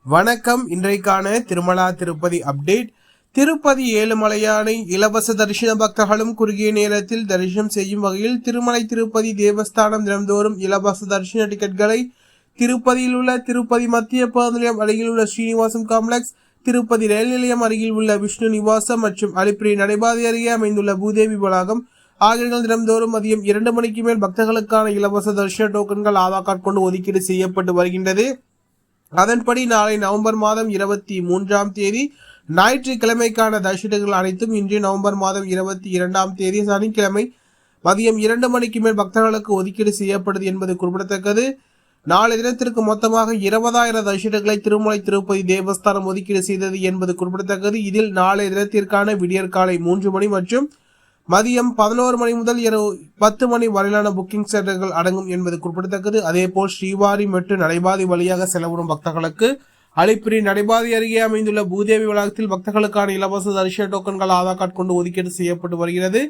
வணக்கம். இன்றைக்கான திருமலா திருப்பதி அப்டேட். திருப்பதி ஏழுமலையானை இலவச தரிசன பக்தர்களும் குறுகிய நேரத்தில் தரிசனம் செய்யும் வகையில் திருமலை திருப்பதி தேவஸ்தானம் தினந்தோறும் இலவச தரிசன டிக்கெட்களை திருப்பதியில் உள்ள திருப்பதி மத்திய பேருந்து நிலையம் அருகில் உள்ள ஸ்ரீனிவாசம் காம்ப்ளெக்ஸ், திருப்பதி ரயில் நிலையம் அருகில் உள்ள விஷ்ணு நிவாசம் மற்றும் அலிப்பிரி நடைபாதை அருகே அமைந்துள்ள பூதேவி வளாகம் ஆகிய தினந்தோறும் மதியம் 2 மணிக்கு மேல் பக்தர்களுக்கான இலவச தரிசன டோக்கன்கள் ஆதார் கார்டு கொண்டு ஒதுக்கீடு செய்யப்பட்டு வருகின்றது. அதன்படி நாளை நவம்பர் மாதம் 23ஆம் தேதி ஞாயிற்றுக்கிழமைக்கான தரிசனங்கள் அனைத்தும் இன்று நவம்பர் மாதம் 22ஆம் தேதி சனிக்கிழமை மதியம் 2 மணிக்கு மேல் பக்தர்களுக்கு ஒதுக்கீடு செய்யப்படுது என்பது குறிப்பிடத்தக்கது. நாளை தினத்திற்கு மொத்தமாக 20,000 தரிசனங்களை திருமலை திருப்பதி தேவஸ்தானம் ஒதுக்கீடு செய்தது என்பது குறிப்பிடத்தக்கது. இதில் நாளை தினத்திற்கான விடியற்காலை 3 மணி மற்றும் மதியம் 11 மணி முதல் இரவு 10 மணி வரையிலான புக்கிங் சென்டர்கள் அடங்கும் என்பது குறிப்பிடத்தக்கது. அதேபோல் ஸ்ரீவாரி மற்றும் நடைபாதை வழியாக செலவரும் பக்தர்களுக்கு அலிப்பிரி நடைபாதை அருகே அமைந்துள்ள பூதேவி வளாகத்தில் பக்தர்களுக்கான இலவச தரிசன டோக்கன்கள் ஆதார் கார்டு கொண்டு ஒதுக்கீடு செய்யப்பட்டு வருகிறது.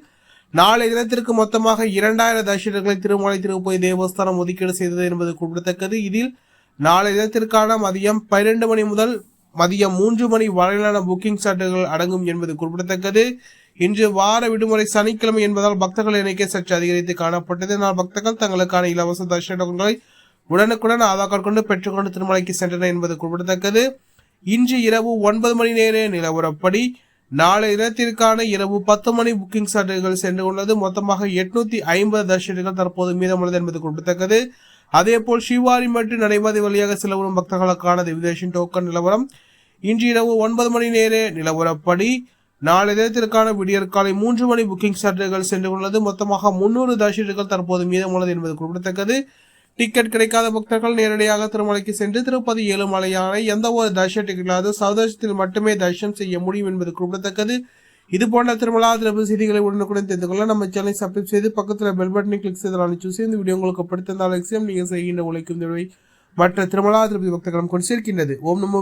நாளை தினத்திற்கு மொத்தமாக 2,000 தரிசனங்களை திருமலை திருப்பதி தேவஸ்தானம் ஒதுக்கீடு செய்தது என்பது குறிப்பிடத்தக்கது. இதில் நாளை தினத்திற்கான மதியம் 12 மணி முதல் மதியம் 3 மணி வரையிலான புக்கிங் சாட்டுகள் அடங்கும் என்பது குறிப்பிடத்தக்கது. இன்று வார விடுமுறை சனிக்கிழமை என்பதால் பக்தர்கள் எண்ணிக்கை சற்று அதிகரித்து காணப்பட்டது. இதனால் பக்தர்கள் தங்களுக்கான இலவச தரிசன டோக்கன்களை உடனுக்குடன் ஆதார் கார்டு கொண்டு பெற்றுக்கொண்டு திருமலைக்கு சென்றனர் என்பது குறிப்பிடத்தக்கது. இன்று இரவு 9 மணி நேர நிலவரப்படி நாளை தினத்திற்கான இரவு 10 மணி புக்கிங் சாட்டுகள் சென்று உள்ளது. மொத்தமாக 850 தரிசனங்கள் தற்போது மீதமுள்ளது என்பது குறிப்பிடத்தக்கது. அதேபோல் ஸ்ரீவாரி மற்றும் நடைபாதை வழியாக செலவரும் பக்தர்களுக்கான திவ்தேஷன் டோக்கன் நிலவரம் இன்று இரவு 9 மணி நேர நிலவரப்படி நாளை தினத்திற்கான விடியற்காலை 3 மணி புக்கிங் சாட்டுகள் சென்று உள்ளது. மொத்தமாக 300 தரிசனங்கள் தற்போது மீதமுள்ளது என்பது குறிப்பிடத்தக்கது. டிக்கெட் கிடைக்காத பக்தர்கள் நேரடியாக திருமலைக்கு சென்று திருப்பதி ஏழுமலையானை எந்த ஒரு தரிசன டிக்கெட்டாவது சௌதர்ஷத்தில் மட்டுமே தரிசனம் செய்ய முடியும் என்பது குறிப்பிடத்தக்கது. இது போன்ற திருமலா திருப்பதி செய்திகளை உடனுக்குடன் தெரிந்து கொள்ள நம்ம சேனலை சப்ஸ்கிரைப் செய்து பக்கத்தில் பெல் பட்டனை கிளிக் செய்து சூஸ் இந்த வீடியோ உங்களுக்கு பிடித்திருந்தால் நீங்கள் செய்கின்ற உழைக்கும் மற்ற திருமலா திருப்பதி பக்தர்களும் கொண்டு சேர்க்கின்றது. ஓம் நமோ